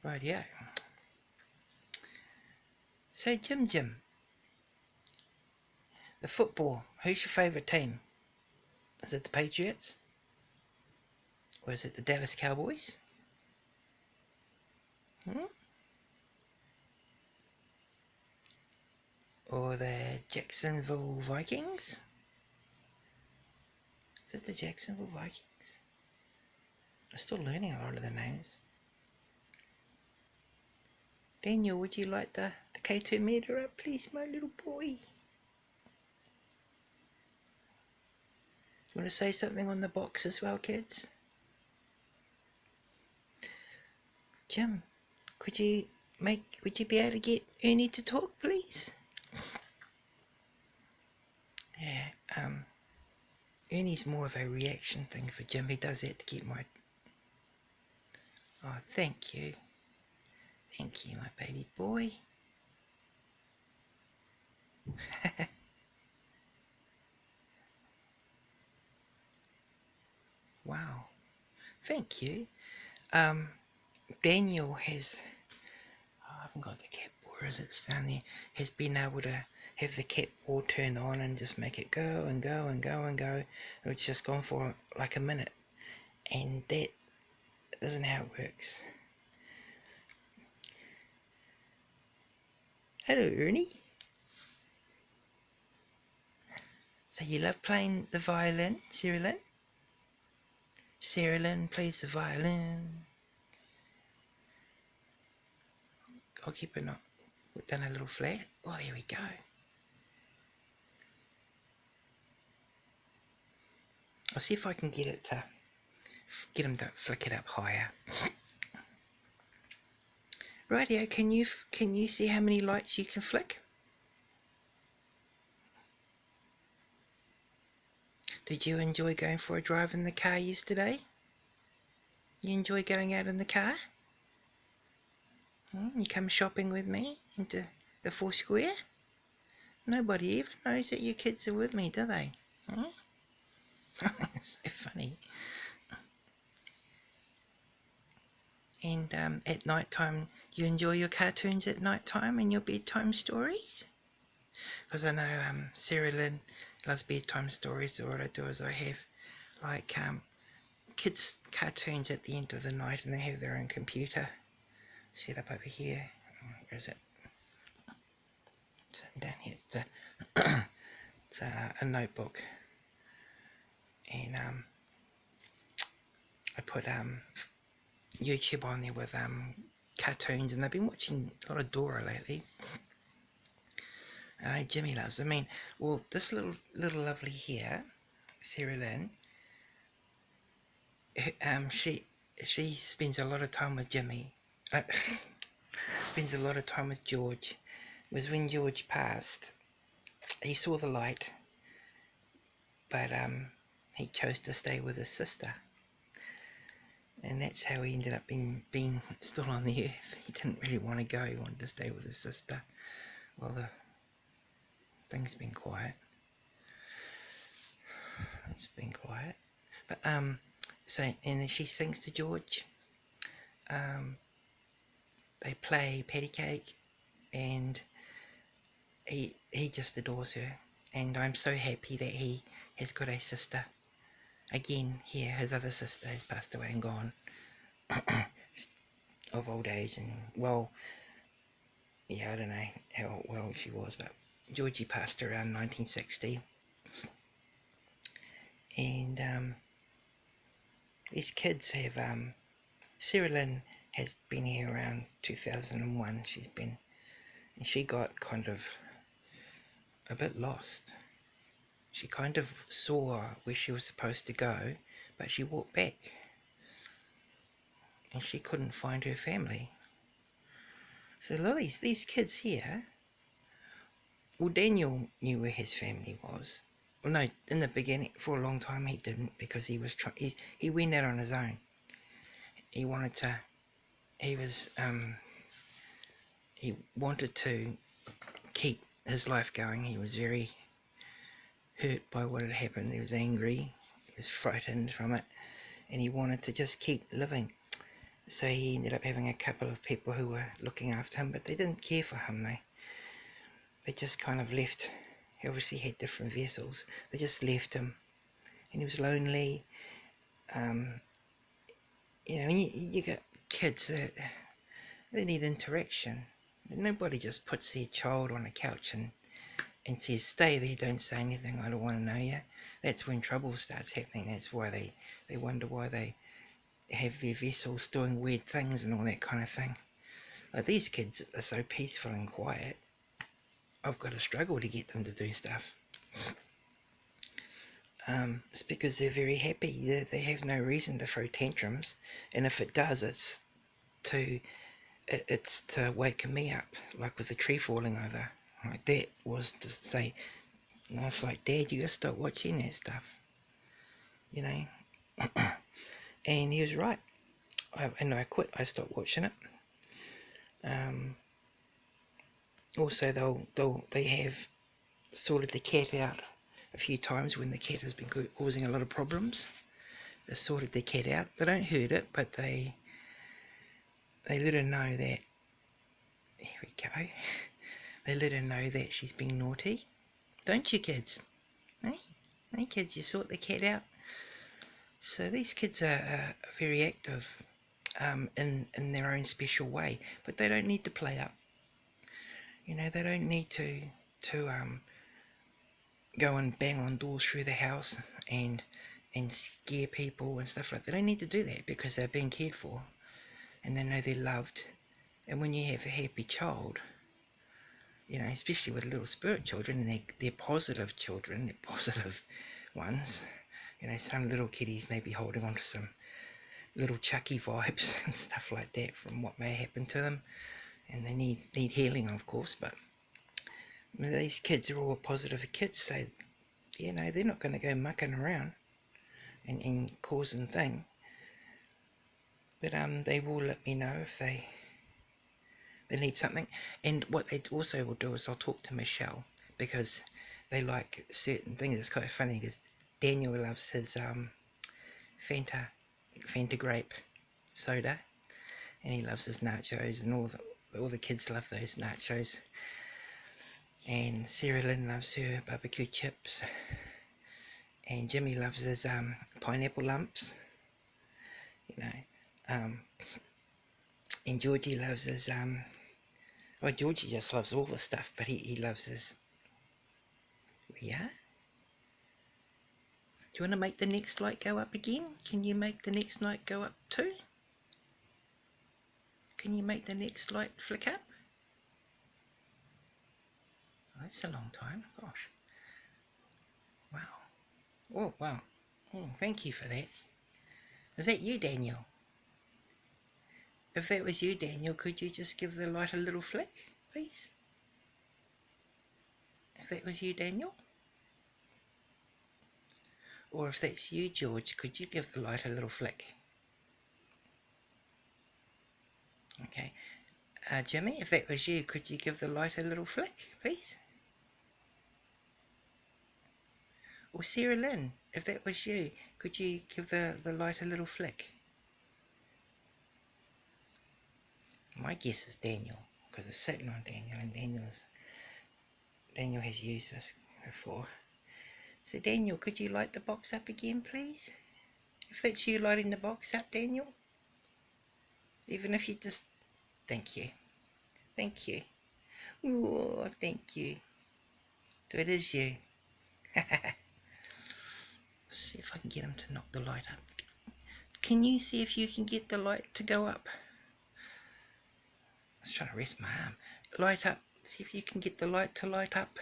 Rightio. So Jim, the football, who's your favourite team? Is it the Patriots? Or is it the Dallas Cowboys? Or the Jacksonville Vikings? Is it the Jacksonville Vikings? I'm still learning a lot of the names. Daniel, would you like the K2 meter up, please, my little boy? You want to say something on the box as well, kids? Jim, could you be able to get Ernie to talk, please? Yeah, Ernie's more of a reaction thing for Jim. He does that to get my... Oh, thank you. Thank you, my baby boy. Wow. Thank you. Daniel has... Oh, I haven't got the cat board, is it? It's down there. Has been able to have the cat board turned on and just make it go and go and go and go. It's just gone for like a minute. And that isn't how it works. Hello, Ernie. So you love playing the violin, Sarah Lynn? Sarah Lynn plays the violin. I'll keep it up. Put down a little flat. Oh, there we go. I'll see if I can get him to flick it up higher. Rightio, can you see how many lights you can flick? Did you enjoy going for a drive in the car yesterday? You enjoy going out in the car? You come shopping with me into the Four Square? Nobody even knows that your kids are with me, do they? It's so funny. And at night time, do you enjoy your cartoons at night time and your bedtime stories? Because I know Sarah Lynn loves bedtime stories, so what I do is I have like kids' cartoons at the end of the night, and they have their own computer set up over here. Where is it? Sitting down here. It's a notebook, and I put YouTube on there with cartoons, and they've been watching a lot of Dora lately. Jimmy loves. I mean, well, this little lovely here, Sarah Lynn, she spends a lot of time with Jimmy. Spends a lot of time with George. It was when George passed, he saw the light, but he chose to stay with his sister, and that's how he ended up being still on the earth. He didn't really want to go. He wanted to stay with his sister. Well, the thing's been quiet. It's been quiet, but so, and then she sings to George. They play patty cake, and he just adores her, and I'm so happy that he has got a sister. Again, here, his other sister has passed away and gone of old age, and well, yeah, I don't know how well she was, but Georgie passed around 1960, and these kids have, Sarah Lynn has been here around 2001, she got kind of a bit lost. She kind of saw where she was supposed to go, but she walked back, and she couldn't find her family. So look, these kids here, well, Daniel knew where his family was. Well, no, in the beginning, for a long time he didn't, because he went out on his own. He wanted to keep his life going. He was very hurt by what had happened. He was angry, he was frightened from it, and he wanted to just keep living. So he ended up having a couple of people who were looking after him, but they didn't care for him. They just kind of left. He obviously had different vessels. They just left him, and he was lonely. You know, you got kids that they need interaction. Nobody just puts their child on a couch and says, stay there, don't say anything, I don't want to know you. That's when trouble starts happening. That's why they wonder why they have their vessels doing weird things and all that kind of thing. Like, these kids are so peaceful and quiet, I've got to struggle to get them to do stuff. It's because they're very happy. They have no reason to throw tantrums, and if it does, it's to wake me up, like with the tree falling over. Like, that was to say, and I was like, Dad, you gotta stop watching that stuff, you know. And he was right. I quit. I stopped watching it. Also, they have sorted the cat out a few times when the cat has been causing a lot of problems. They sorted the cat out. They don't hurt it, but they let her know that. Here we go. They let her know that she's been naughty. Don't you, kids? Hey kids, you sort the cat out. So these kids are very active in their own special way, but they don't need to play up. You know, they don't need to go and bang on doors through the house and scare people and stuff like that. They don't need to do that because they're being cared for and they know they're loved. And when you have a happy child, you know, especially with little spirit children, and they're positive children, they're positive ones. You know, some little kiddies may be holding on to some little Chucky vibes and stuff like that from what may happen to them, and they need healing, of course. But these kids are all positive kids, so you know they're not going to go mucking around and causing thing. But they will let me know if they need something. And what they also will do is I'll talk to Michelle, because they like certain things. It's quite funny because Daniel loves his Fanta grape soda, and he loves his nachos, and all the kids love those nachos. And Sarah Lynn loves her barbecue chips, and Jimmy loves his pineapple lumps, you know. And Georgie loves his well, Georgie just loves all the stuff, but he loves his. Yeah. Do you want to make the next light go up again? Can you make the next light go up too? Can you make the next light flick up? Oh, that's a long time. Gosh. Wow. Oh, wow. Oh, thank you for that. Is that you, Daniel? If that was you, Daniel, could you just give the light a little flick, please? If that was you, Daniel? Or if that's you, George, could you give the light a little flick? Okay. Jimmy, if that was you, could you give the light a little flick, please? Or Sarah Lynn, if that was you, could you give the light a little flick? My guess is Daniel, because it's sitting on Daniel, and Daniel has used this before. So Daniel, could you light the box up again, please? If that's you lighting the box up, Daniel. Even if you just... Thank you. Thank you. Oh, thank you. So it is you. See if I can get him to knock the light up. Can you see if you can get the light to go up? I was trying to rest my arm. Light up. See if you can get the light to light up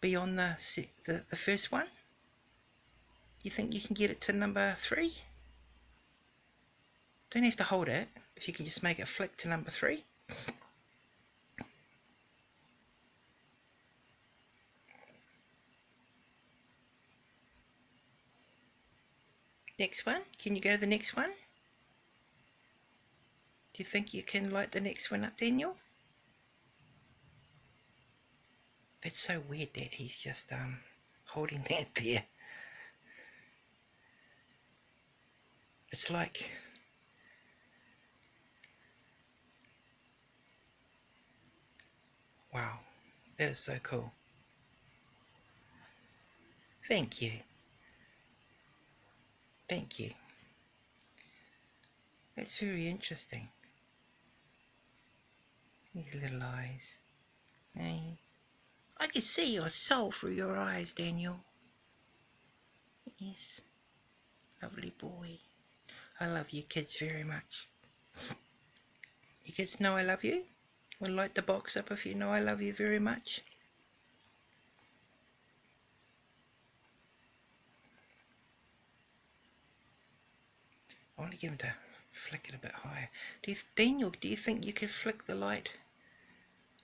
beyond the first one. You think you can get it to number 3? Don't have to hold it. If you can just make it flick to number 3. Next one. Can you go to the next one? Do you think you can light the next one up, Daniel? That's so weird that he's just holding that there. It's like Wow, that is so cool. Thank you. Thank you. That's very interesting. Your little eyes. Hey. I can see your soul through your eyes, Daniel. Yes. Lovely boy. I love you kids very much. You kids know I love you? Well, light the box up if you know I love you very much. I want to get him to flick it a bit higher. Daniel, do you think you could flick the light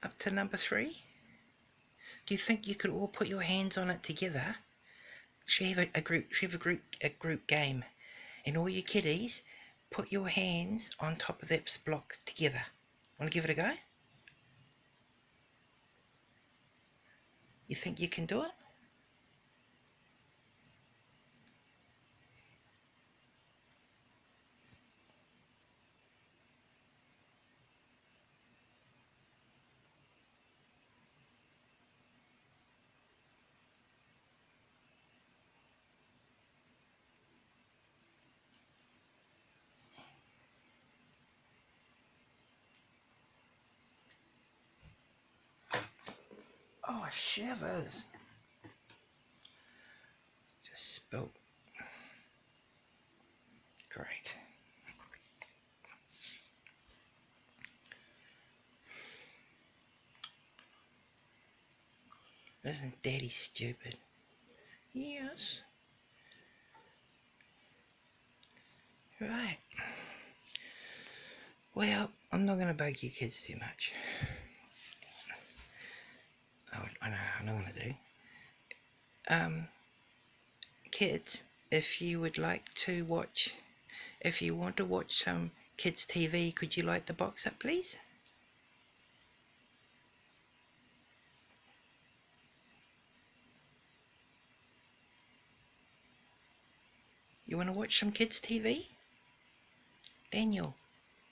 up to number 3? Do you think you could all put your hands on it together? Should have a group game, and all you kiddies put your hands on top of that block together. Want to give it a go? You think you can do it? Oh, shivers. Just spilt. Great. Isn't Daddy stupid? Yes. Right. Well, I'm not going to bug you kids too much. Oh, I know, I'm not going to do. Kids, if you would like to watch, if you want to watch some kids TV, could you light the box up, please? You want to watch some kids TV? Daniel,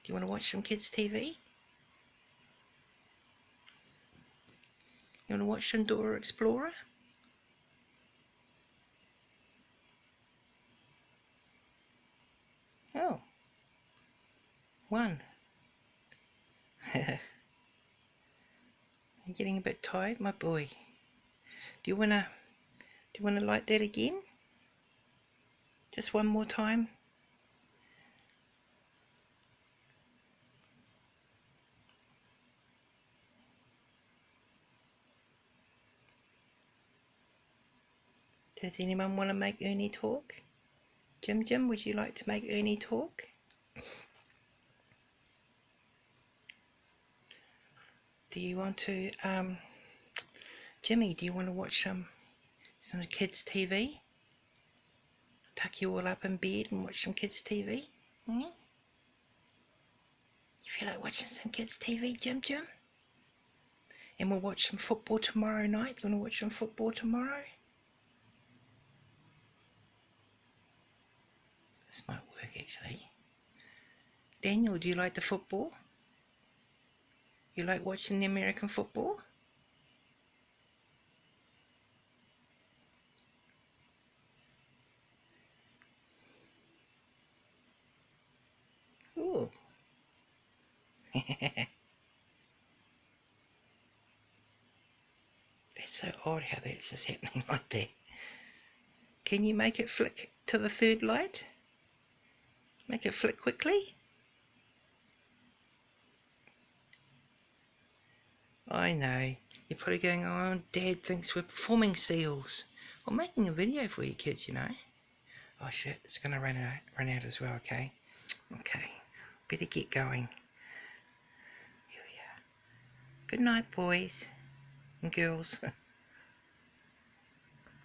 do you want to watch some kids TV? You want to watch some Dora Explorer? Oh, one. I'm getting a bit tired, my boy. Do you wanna light that again? Just one more time? Does anyone want to make Ernie talk? Jim, would you like to make Ernie talk? Do you want to, Jimmy, do you want to watch some kids TV? Tuck you all up in bed and watch some kids TV? Hmm? You feel like watching some kids TV, Jim? And we'll watch some football tomorrow night. You want to watch some football tomorrow? This might work actually. Daniel, do you like the football? You like watching the American football? Ooh. That's so odd how that's just happening like that. Can you make it flick to the third light? Make it flick quickly? I know. You're probably going, oh, Dad thinks we're performing seals. We're making a video for you kids, you know. Oh shit, it's gonna run out as well, okay? Okay. Better get going. Here we are. Good night, boys and girls.